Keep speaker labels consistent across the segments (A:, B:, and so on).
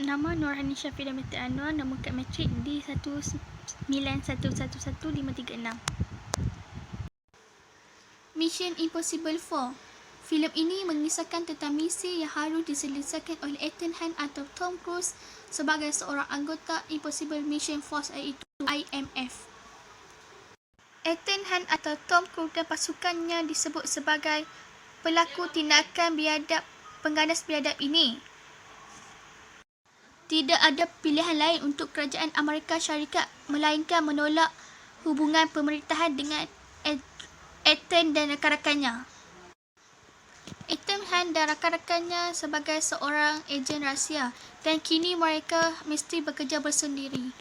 A: Nama Nurhani Syafiq Damati Anwar, nombor kad matrik D191115336. Mission Impossible 4. Filem ini mengisahkan tentang misi yang harus diselesaikan oleh Ethan Hunt atau Tom Cruise sebagai seorang anggota Impossible Mission Force, iaitu IMF. Ethan Hunt atau Tom Cruise dan pasukannya disebut sebagai pelaku tindakan biadab pengganas biadab ini. Tidak ada pilihan lain untuk kerajaan Amerika Syarikat melainkan menolak hubungan pemerintahan dengan Ethan dan rakan-rakannya. Ethan Hunt dan rakan-rakannya sebagai seorang ejen rahsia, dan kini mereka mesti bekerja bersendiri.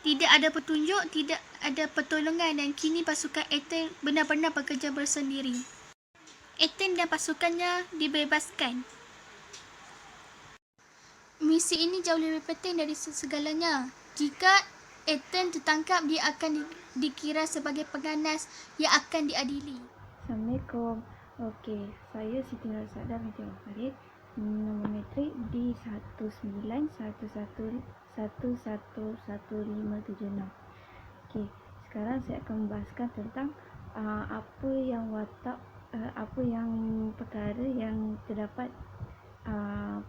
A: Tidak ada petunjuk, tidak ada pertolongan, dan kini pasukan Ethan benar-benar bekerja bersendiri. Ethan dan pasukannya dibebaskan. Misi ini jauh lebih penting dari segalanya. Jika Ethan tertangkap, dia akan dikira sebagai pengganas yang akan diadili.
B: Assalamualaikum. Okey, saya Siti Nurhazada binti Farid, nombor matrik D19111111576. Okey, sekarang saya akan membahaskan tentang apa yang perkara yang terdapat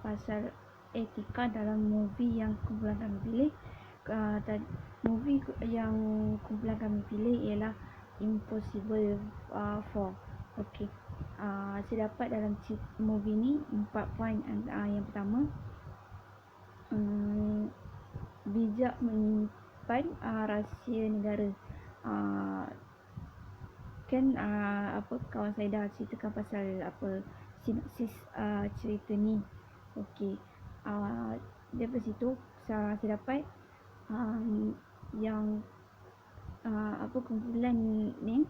B: pasal etika dalam movie yang kumpulan kami pilih. Movie yang kumpulan kami pilih ialah Impossible 4. Okey, terdapat dalam movie ni 4 poin. Yang pertama, bijak menyimpan rahsia negara. Kawan saya dah ceritakan pasal sinopsis cerita ni. Okey, daripada situ saya dapat yang kumpulan ni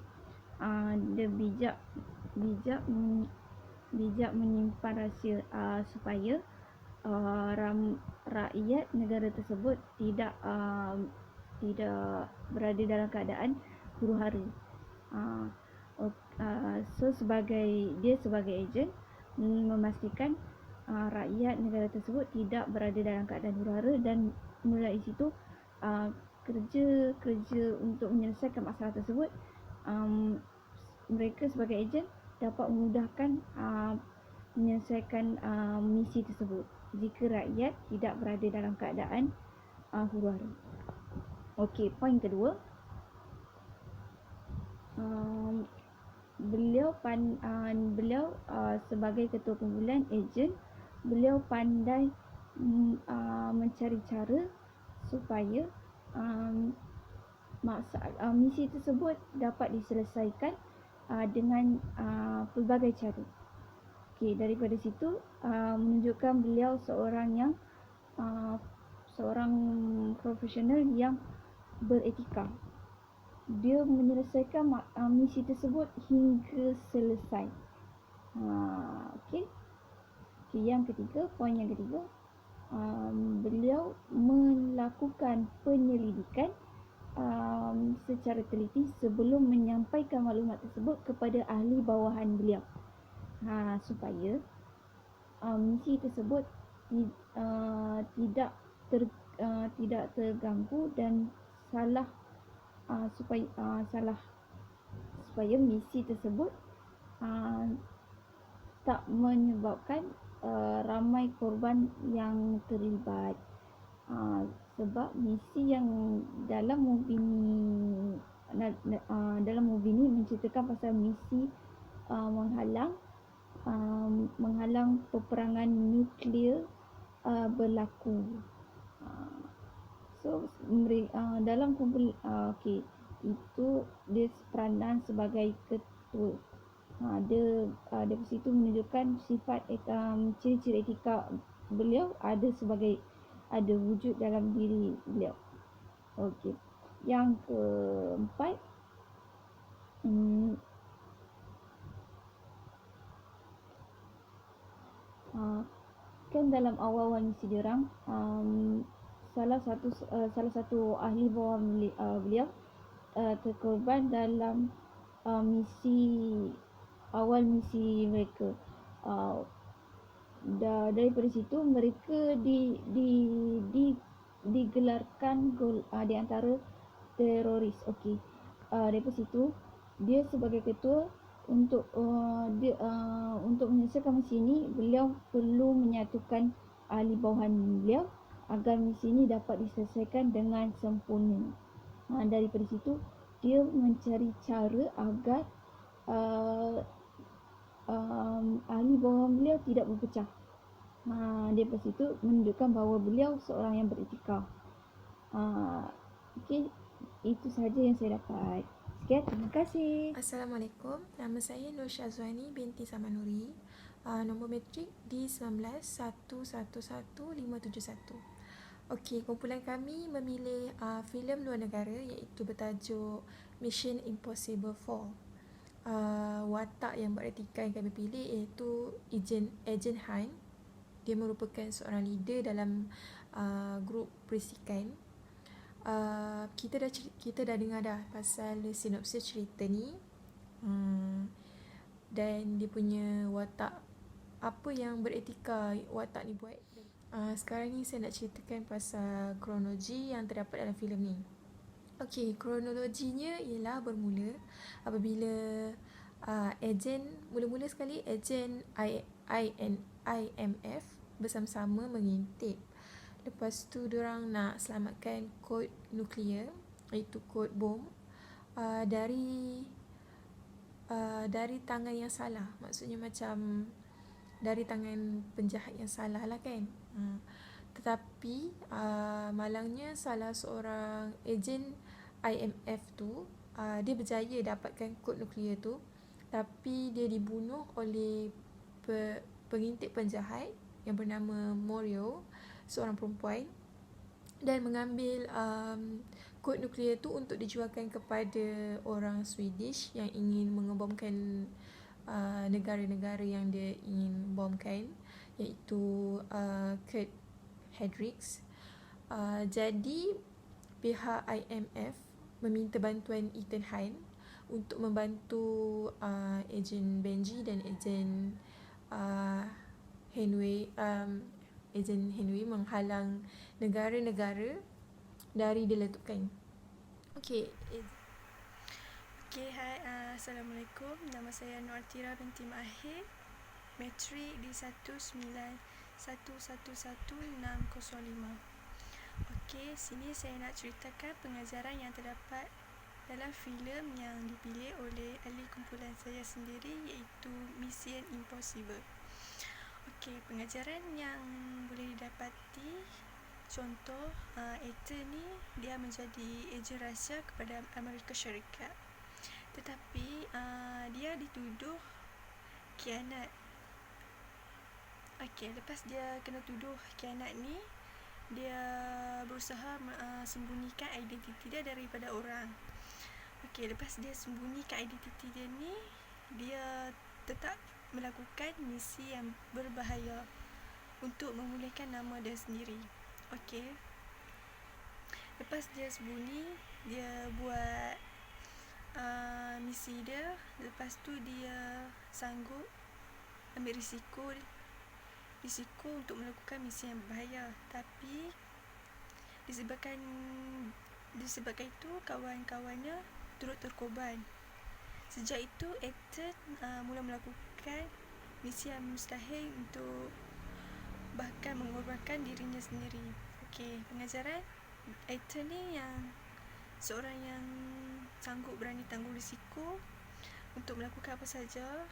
B: dia bijak menyimpan rahsia supaya rakyat negara tersebut tidak berada dalam keadaan huru-hara. So sebagai ejen memastikan rakyat negara tersebut tidak berada dalam keadaan huru-hara, dan melalui situ kerja untuk menyelesaikan masalah tersebut, mereka sebagai ejen dapat memudahkan menyelesaikan misi tersebut jika rakyat tidak berada dalam keadaan huru-hara. Okey, poin kedua, beliau sebagai ketua kumpulan ejen, beliau pandai mencari cara supaya misi tersebut dapat diselesaikan dengan pelbagai cara. Okey, daripada situ menunjukkan beliau seorang profesional yang beretika. Dia menyelesaikan misi tersebut hingga selesai. Okey, yang ketiga, poin yang ketiga, beliau melakukan penyelidikan secara teliti sebelum menyampaikan maklumat tersebut kepada ahli bawahan beliau, supaya misi tersebut tidak terganggu dan supaya misi tersebut tak menyebabkan ramai korban yang terlibat. Sebab misi yang dalam movie ni menceritakan pasal misi menghalang peperangan nuklear berlaku. So dalam kumpulan itu dia peranan sebagai ketua. Dari situ menunjukkan sifat ciri-ciri etika beliau ada wujud dalam diri beliau. Okey, yang keempat, kan dalam awal-awal misi diorang, salah satu ahli bawah beliau terkorban dalam misi mereka. daripada situ mereka digelarkan di antara teroris. Okey. Daripada situ dia sebagai ketua untuk untuk menyelesaikan misi ini, beliau perlu menyatukan ahli bawahan beliau agar misi ini dapat diselesaikan dengan sempurna. Daripada situ dia mencari cara agar ahli bawahan beliau tidak berpecah. Daripada situ menunjukkan bahawa beliau seorang yang beretika. Okey, itu sahaja yang saya dapat. Sekian, terima kasih.
C: Assalamualaikum, nama saya Nur Syazwani binti Samanuri. Nombor metrik D19111571. Okey, kumpulan kami memilih filem luar negara iaitu bertajuk Mission Impossible 4. Watak yang beretika yang kami pilih iaitu Agent Hunt. Dia merupakan seorang leader dalam grup perisikan. Kita dah dengar dah pasal sinopsis cerita ni, dan dia punya watak, apa yang beretika watak ni buat. Sekarang ni saya nak ceritakan pasal kronologi yang terdapat dalam filem ni. Okey, kronologinya ialah bermula apabila mula-mula sekali ejen IMF bersama-sama mengintip. Lepas tu diorang nak selamatkan kod nuklear, iaitu kod bom, dari tangan yang salah. Maksudnya macam dari tangan penjahat yang salah lah kan. Tetapi malangnya salah seorang ejen IMF tu, dia berjaya dapatkan kod nuklear tu, tapi dia dibunuh oleh pengintip penjahat yang bernama Morio, seorang perempuan, dan mengambil kod nuklear tu untuk dijualkan kepada orang Swedish yang ingin mengebomkan negara-negara yang dia ingin bomkan, iaitu Kurt Hendricks. Jadi pihak IMF meminta bantuan Ethan Hunt untuk membantu ejen Benji dan ejen Henry menghalang negara-negara dari diletupkan. Okey,
D: hai, Assalamualaikum. Nama saya Nur Tira binti Mahir. Metrik di 19111605. Okey, sini saya nak ceritakan pengajaran yang terdapat dalam filem yang dipilih oleh ahli kumpulan saya sendiri, iaitu Mission Impossible. Okey, pengajaran yang boleh didapati, contoh, aktor ni dia menjadi ejen rahsia kepada Amerika Syarikat, tetapi dia dituduh khianat. Okey, lepas dia kena tuduh khianat ni, dia berusaha sembunyikan identiti dia daripada orang. Okey, lepas dia sembunyikan identiti dia ni, dia tetap melakukan misi yang berbahaya untuk memulihkan nama dia sendiri. Okey, lepas dia sembunyi, dia buat misi dia. Lepas tu dia sanggup ambil risiko untuk melakukan misi yang berbahaya. Tapi disebabkan itu, kawan-kawannya turut terkorban. Sejak itu aktor mula melakukan misi yang mustahil untuk bahkan mengorbankan dirinya sendiri. Okey, pengajaran aktor ni yang seorang yang sanggup berani tanggung risiko untuk melakukan apa saja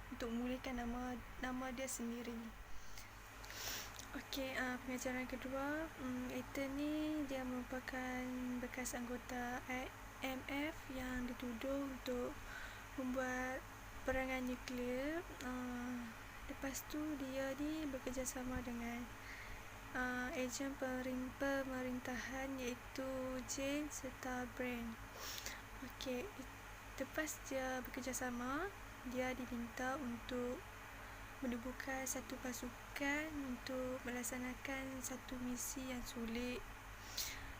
D: untuk memulihkan nama dia sendiri. Okey, pengajaran kedua, aktor ni dia merupakan bekas anggota IMF yang dituduh untuk membuat perangan nuklear. Lepas tu dia ni bekerjasama dengan ejen pemerintahan, iaitu Jane serta Brand. Okey, lepas dia bekerjasama, dia diminta untuk menubuhkan satu pasukan untuk melaksanakan satu misi yang sulit.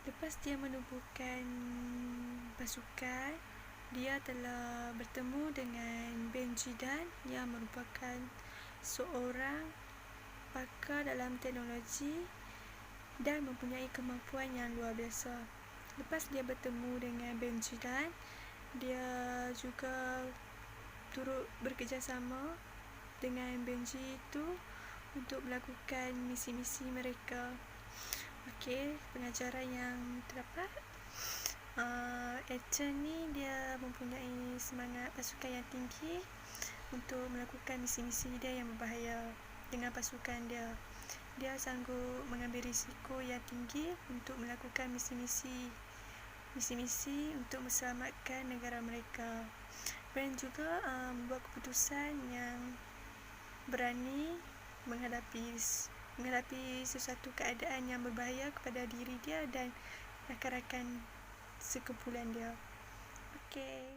D: Lepas dia menubuhkan pasukan, dia telah bertemu dengan Benji Dan yang merupakan seorang pakar dalam teknologi dan mempunyai kemampuan yang luar biasa. Lepas dia bertemu dengan Benji Dan, dia juga turut bekerjasama dengan Benji itu untuk melakukan misi-misi mereka. Okey, pengajaran yang terdapat, Ethan ni dia mempunyai semangat pasukan yang tinggi untuk melakukan misi-misi dia yang berbahaya dengan pasukan dia. Dia sanggup mengambil risiko yang tinggi untuk melakukan misi-misi untuk menyelamatkan negara mereka. Brand juga membuat keputusan yang berani menghadapi sesuatu keadaan yang berbahaya kepada diri dia dan rakan-rakan sekumpulan dia. Okey.